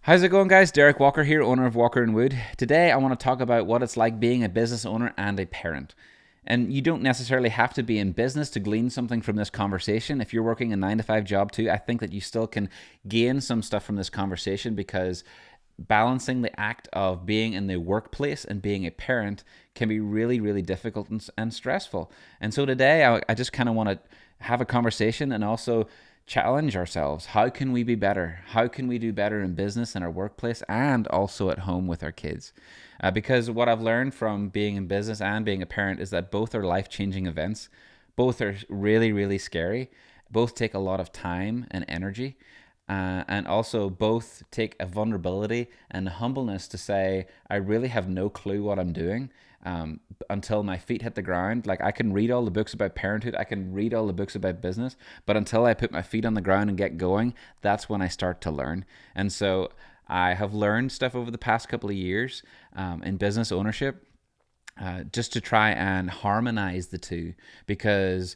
How's it going, guys? Derek Walker here, owner of Walker and Wood. Today, I want to talk about what it's like being a business owner and a parent. And you don't necessarily have to be in business to glean something from this conversation. If you're working a 9 to 5 job too, I think that you still can gain some stuff from this conversation because balancing the act of being in the workplace and being a parent can be really, really difficult and stressful. And so today, I just kind of want to have a conversation and also challenge ourselves. How can we be better? How can we do better in business, in our workplace, and also at home with our kids? Because what I've learned from being in business and being a parent is that both are life changing events. Both are really, really scary. Both take a lot of time and energy. And also, both take a vulnerability and a humbleness to say, I really have no clue what I'm doing until my feet hit the ground. Like, I can read all the books about parenthood, I can read all the books about business, but until I put my feet on the ground and get going, that's when I start to learn. And so, I have learned stuff over the past couple of years in business ownership, just to try and harmonize the two. Because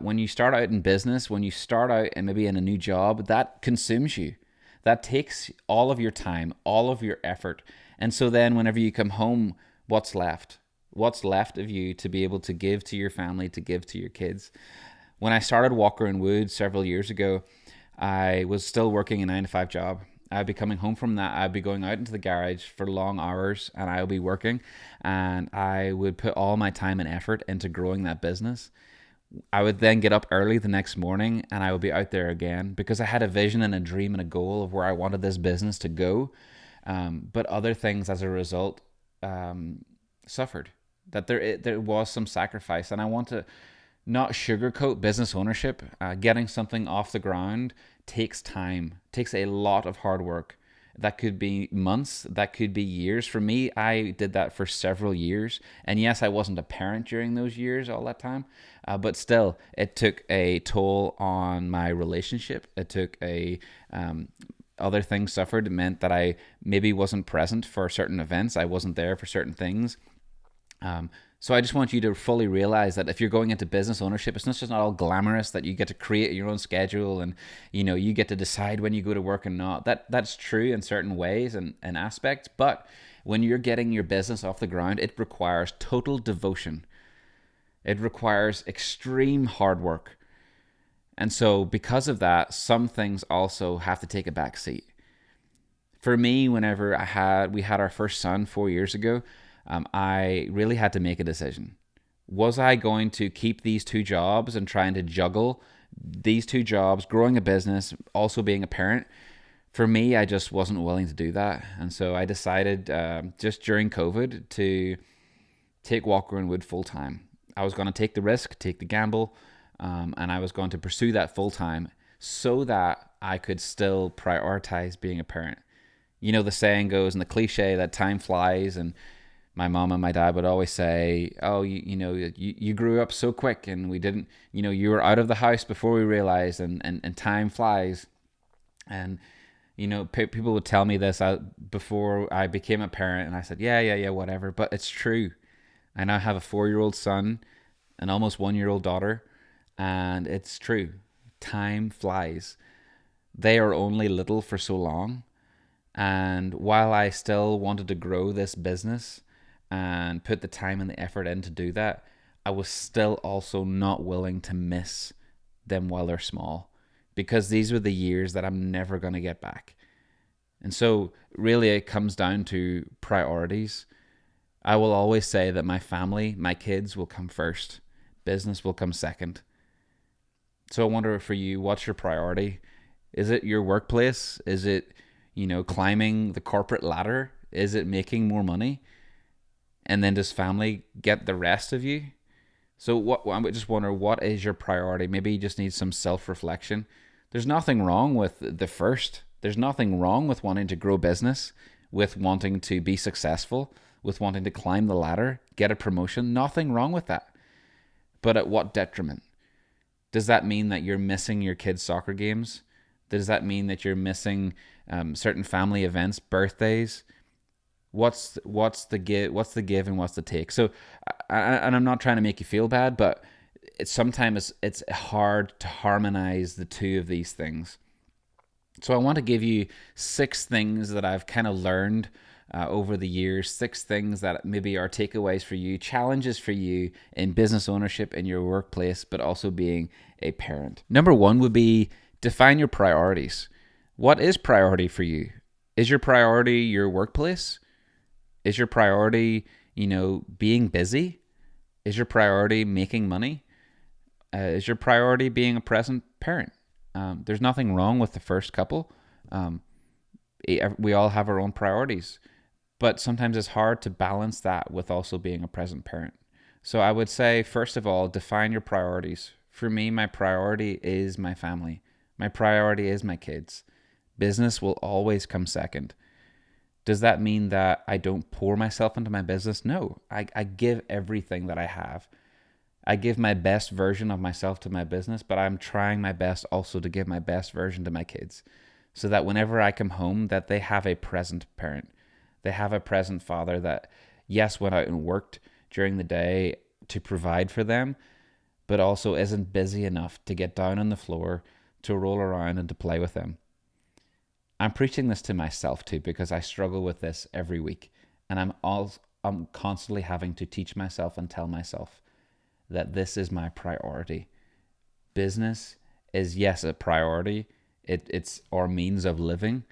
when you start out in business, when you start out and maybe in a new job, that consumes you. That takes all of your time, all of your effort. And so then whenever you come home, what's left? What's left of you to be able to give to your family, to give to your kids? When I started Walker and Wood several years ago, I was still working a 9 to 5 job. I'd be coming home from that. I'd be going out into the garage for long hours and I would be working, and I would put all my time and effort into growing that business. I would then get up early the next morning and I would be out there again because I had a vision and a dream and a goal of where I wanted this business to go. But other things as a result suffered. That there was some sacrifice. And I want to not sugarcoat business ownership. Getting something off the ground takes time, takes a lot of hard work. That could be months, that could be years. For me, I did that for several years. And yes, I wasn't a parent during those years all that time, but still, it took a toll on my relationship. It took a other things suffered. It meant that I maybe wasn't present for certain events. I wasn't there for certain things. So I just want you to fully realize that if you're going into business ownership, it's not all glamorous that you get to create your own schedule and you get to decide when you go to work and not. That's true in certain ways and aspects, but when you're getting your business off the ground, it requires total devotion. It requires extreme hard work. And so because of that, some things also have to take a back seat. For me, whenever we had our first son 4 years ago, I really had to make a decision. Was I going to keep these two jobs and trying to juggle these two jobs, growing a business, also being a parent? For me, I just wasn't willing to do that. And so I decided just during COVID to take Walker and Wood full time. I was going to take the risk, take the gamble, and I was going to pursue that full time so that I could still prioritize being a parent. You know, the saying goes and the cliche that time flies, and my mom and my dad would always say, "Oh, you grew up so quick, and we didn't, you were out of the house before we realized, and time flies." And people would tell me this before I became a parent, and I said, "Yeah, whatever." But it's true. I now have a 4-year-old son, an almost 1-year-old daughter, and it's true. Time flies. They are only little for so long, and while I still wanted to grow this business and put the time and the effort in to do that, I was still also not willing to miss them while they're small because these were the years that I'm never going to get back. And so, really, it comes down to priorities. I will always say that my family, my kids will come first, business will come second. So, I wonder for you, what's your priority? Is it your workplace? Is it, climbing the corporate ladder? Is it making more money? And then does family get the rest of you? So I just wonder, what is your priority? Maybe you just need some self-reflection. There's nothing wrong with the first. There's nothing wrong with wanting to grow business, with wanting to be successful, with wanting to climb the ladder, get a promotion. Nothing wrong with that. But at what detriment? Does that mean that you're missing your kids' soccer games? Does that mean that you're missing certain family events, birthdays? What's the give and what's the take? So, and I'm not trying to make you feel bad, but sometimes it's hard to harmonize the two of these things. So I want to give you 6 things that I've kind of learned over the years, 6 things that maybe are takeaways for you, challenges for you in business ownership in your workplace, but also being a parent. Number 1 would be define your priorities. What is priority for you? Is your priority your workplace? Is your priority, being busy? Is your priority making money? Is your priority being a present parent? There's nothing wrong with the first couple. We all have our own priorities, but sometimes it's hard to balance that with also being a present parent. So I would say, first of all, define your priorities. For me, my priority is my family. My priority is my kids. Business will always come second. Does that mean that I don't pour myself into my business? No, I give everything that I have. I give my best version of myself to my business, but I'm trying my best also to give my best version to my kids, so that whenever I come home, that they have a present parent. They have a present father that, yes, went out and worked during the day to provide for them, but also isn't busy enough to get down on the floor, to roll around and to play with them. I'm preaching this to myself too, because I struggle with this every week, and I'm constantly having to teach myself and tell myself that this is my priority. Business is, yes, a priority. It's our means of living,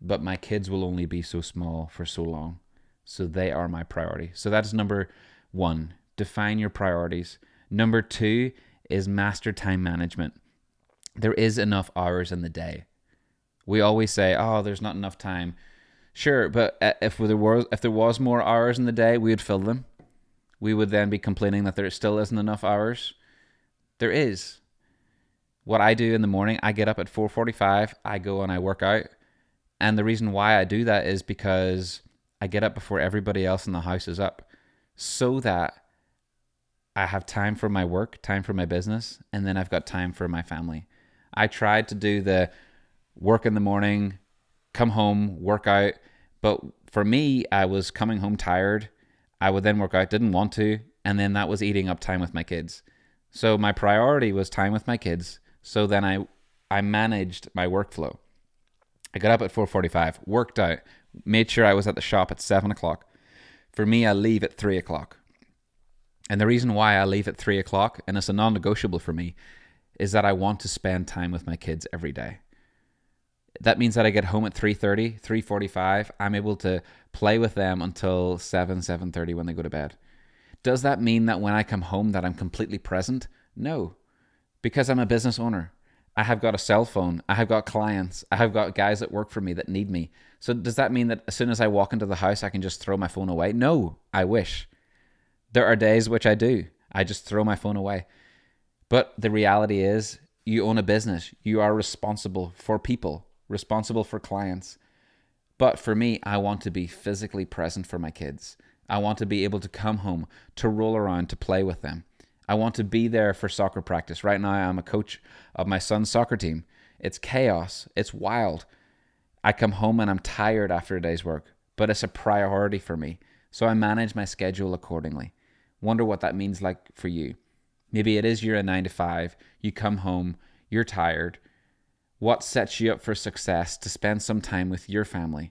but my kids will only be so small for so long. So they are my priority. So that's number 1. Define your priorities. Number 2 is master time management. There is enough hours in the day. We always say, oh, there's not enough time. Sure, but if there was more hours in the day, we would fill them. We would then be complaining that there still isn't enough hours. There is. What I do in the morning, I get up at 4:45, I go and I work out. And the reason why I do that is because I get up before everybody else in the house is up, so that I have time for my work, time for my business, and then I've got time for my family. I tried to do the work in the morning, come home, work out. But for me, I was coming home tired. I would then work out, didn't want to, and then that was eating up time with my kids. So my priority was time with my kids. So then I managed my workflow. I got up at 4:45, worked out, made sure I was at the shop at 7 o'clock. For me, I leave at 3 o'clock. And the reason why I leave at 3 o'clock, and it's a non-negotiable for me, is that I want to spend time with my kids every day. That means that I get home at 3:30, 3:45. I'm able to play with them until 7:30 when they go to bed. Does that mean that when I come home that I'm completely present? No, because I'm a business owner. I have got a cell phone. I have got clients. I have got guys that work for me that need me. So does that mean that as soon as I walk into the house, I can just throw my phone away? No, I wish. There are days which I do. I just throw my phone away. But the reality is, you own a business. You are responsible for people, responsible for clients. But for me, I want to be physically present for my kids. I want to be able to come home, to roll around, to play with them. I want to be there for soccer practice. Right now, I'm a coach of my son's soccer team. It's chaos. It's wild. I come home and I'm tired after a day's work, but it's a priority for me. So I manage my schedule accordingly. Wonder what that means like for you. Maybe it is you're a 9 to 5. You come home, you're tired. What sets you up for success to spend some time with your family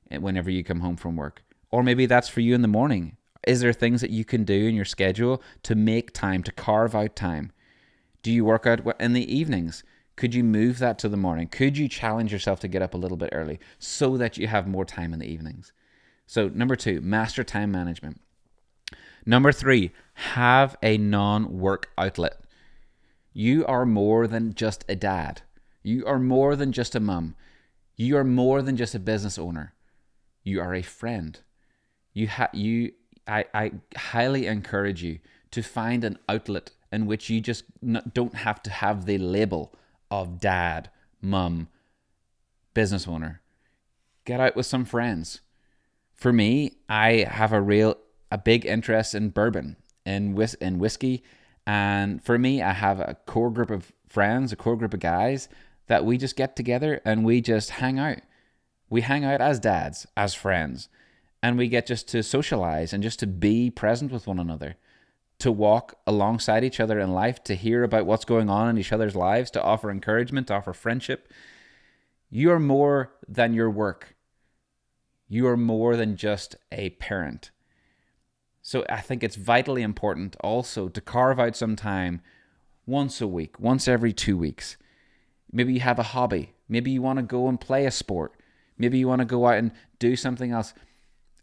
whenever you come home from work? Or maybe that's for you in the morning. Is there things that you can do in your schedule to make time, to carve out time? Do you work out in the evenings? Could you move that to the morning? Could you challenge yourself to get up a little bit early so that you have more time in the evenings? So number 2, master time management. Number 3, have a non-work outlet. You are more than just a dad. You are more than just a mum. You are more than just a business owner. You are a friend. I highly encourage you to find an outlet in which you just don't have to have the label of dad, mum, business owner. Get out with some friends. For me, I have a big interest in bourbon and whiskey. And for me, I have a core group of friends, a core group of guys that we just get together and we just hang out. We hang out as dads, as friends, and we get just to socialize and just to be present with one another, to walk alongside each other in life, to hear about what's going on in each other's lives, to offer encouragement, to offer friendship. You are more than your work. You are more than just a parent. So I think it's vitally important also to carve out some time once a week, once every 2 weeks. Maybe you have a hobby. Maybe you want to go and play a sport. Maybe you want to go out and do something else.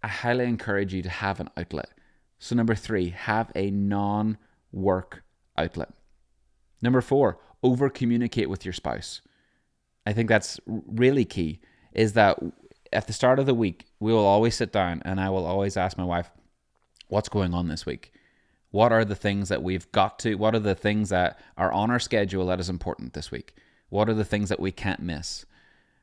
I highly encourage you to have an outlet. So number 3, have a non-work outlet. Number 4, over communicate with your spouse. I think that's really key, is that at the start of the week, we will always sit down and I will always ask my wife, what's going on this week? What are the things that we've got to, what are the things that are on our schedule that is important this week? What are the things that we can't miss?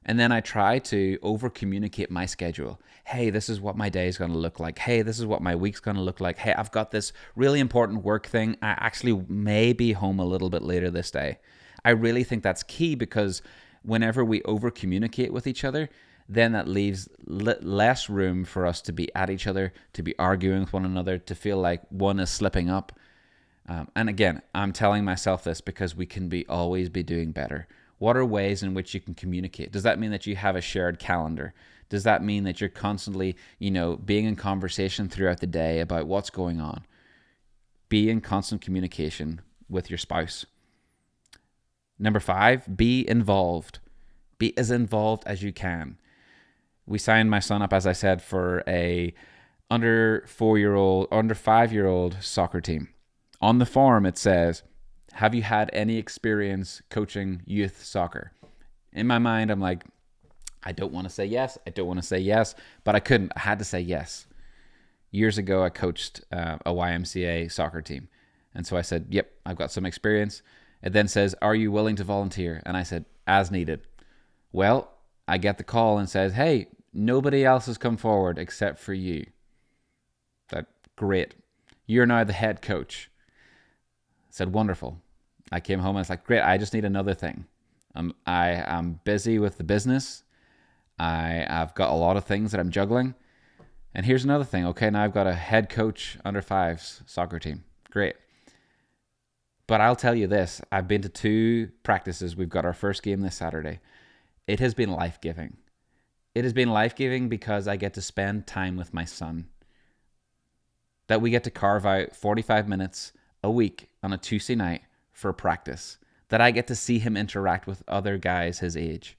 And then I try to over communicate my schedule. Hey, this is what my day is going to look like. Hey, this is what my week's going to look like. Hey, I've got this really important work thing. I actually may be home a little bit later this day. I really think that's key, because whenever we over communicate with each other, then that leaves less room for us to be at each other, to be arguing with one another, to feel like one is slipping up. And again, I'm telling myself this because we can always be doing better. What are ways in which you can communicate? Does that mean that you have a shared calendar? Does that mean that you're constantly, being in conversation throughout the day about what's going on? Be in constant communication with your spouse. Number 5, be involved. Be as involved as you can. We signed my son up, as I said, for a under 5-year-old soccer team. On the form, it says, have you had any experience coaching youth soccer? In my mind, I'm like, I don't want to say yes. I don't want to say yes, but I couldn't. I had to say yes. Years ago, I coached a YMCA soccer team. And so I said, yep, I've got some experience. It then says, are you willing to volunteer? And I said, as needed. Well, I get the call and says, hey, nobody else has come forward except for you. That great. You're now the head coach. I said, wonderful. I came home and I was like, great, I just need another thing. I'm busy with the business. I've got a lot of things that I'm juggling. And here's another thing. Okay, now I've got a head coach under 5s soccer team. Great. But I'll tell you this. I've been to 2 practices. We've got our first game this Saturday. It has been life-giving. It has been life-giving because I get to spend time with my son. That we get to carve out 45 minutes a week on a Tuesday night for practice. That I get to see him interact with other guys his age.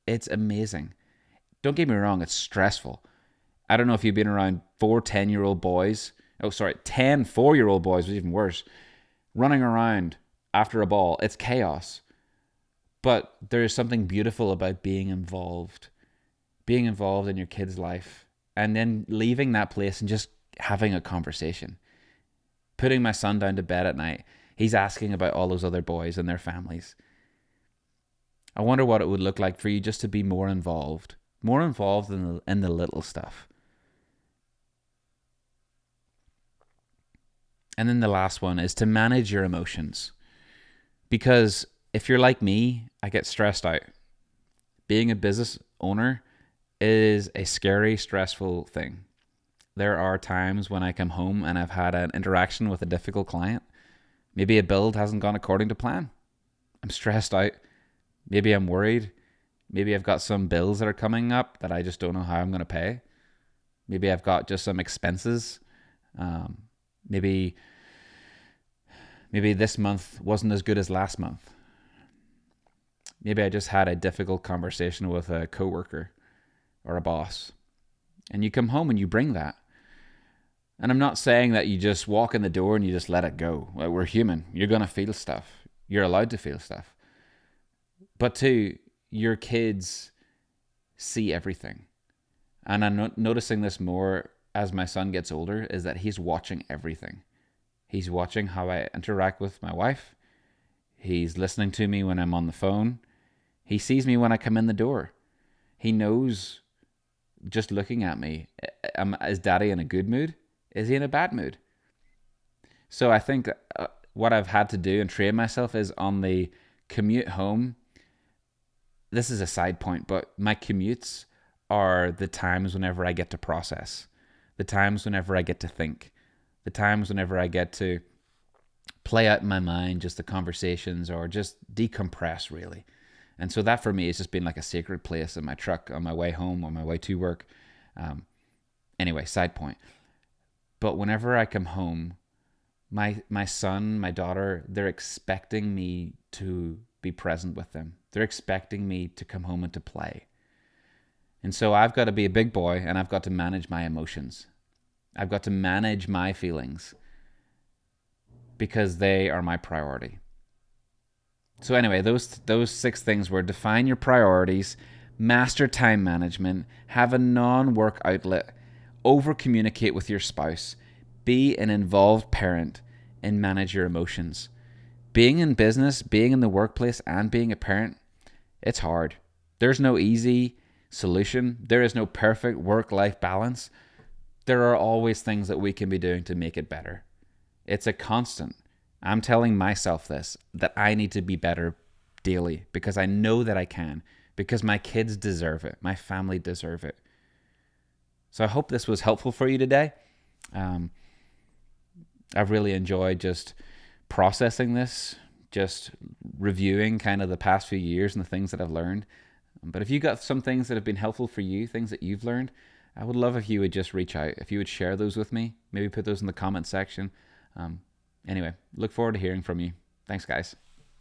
It's amazing. Don't get me wrong, it's stressful. I don't know if you've been around 4 10-year-old boys. 10 4-year-old boys was even worse. Running around after a ball. It's chaos. But there is something beautiful about being involved. Being involved in your kid's life. And then leaving that place and just having a conversation. Putting my son down to bed at night. He's asking about all those other boys and their families. I wonder what it would look like for you just to be more involved. More involved in the little stuff. And then the last one is to manage your emotions. Because if you're like me, I get stressed out. Being a business owner is a scary, stressful thing. There are times when I come home and I've had an interaction with a difficult client. Maybe a build hasn't gone according to plan. I'm stressed out. Maybe I'm worried. Maybe I've got some bills that are coming up that I just don't know how I'm going to pay. Maybe I've got just some expenses. Maybe this month wasn't as good as last month. Maybe I just had a difficult conversation with a coworker or a boss. And you come home and you bring that. And I'm not saying that you just walk in the door and you just let it go. Like, we're human. You're going to feel stuff. You're allowed to feel stuff. But 2, your kids see everything. And I'm noticing this more as my son gets older, is that he's watching everything. He's watching how I interact with my wife. He's listening to me when I'm on the phone. He sees me when I come in the door. He knows, just looking at me, is Daddy in a good mood? Is he in a bad mood? So I think what I've had to do and train myself is on the commute home. This is a side point, but my commutes are the times whenever I get to process, the times whenever I get to think, the times whenever I get to play out in my mind just the conversations or just decompress, really. And so that for me has just been like a sacred place in my truck on my way home, on my way to work. Anyway, side point. But whenever I come home, my son, my daughter, they're expecting me to be present with them. They're expecting me to come home and to play. And so I've got to be a big boy and I've got to manage my emotions. I've got to manage my feelings because they are my priority. So anyway, those 6 things were: define your priorities, master time management, have a non-work outlet, over communicate with your spouse, be an involved parent, and manage your emotions. Being in business, being in the workplace, and being a parent, it's hard. There's no easy solution. There is no perfect work-life balance. There are always things that we can be doing to make it better. It's a constant. I'm telling myself this, that I need to be better daily because I know that I can, because my kids deserve it. My family deserve it. So I hope this was helpful for you today. I've really enjoyed just processing this, just reviewing kind of the past few years and the things that I've learned. But if you got some things that have been helpful for you, things that you've learned, I would love if you would just reach out. If you would share those with me, maybe put those in the comment section. Anyway, look forward to hearing from you. Thanks, guys.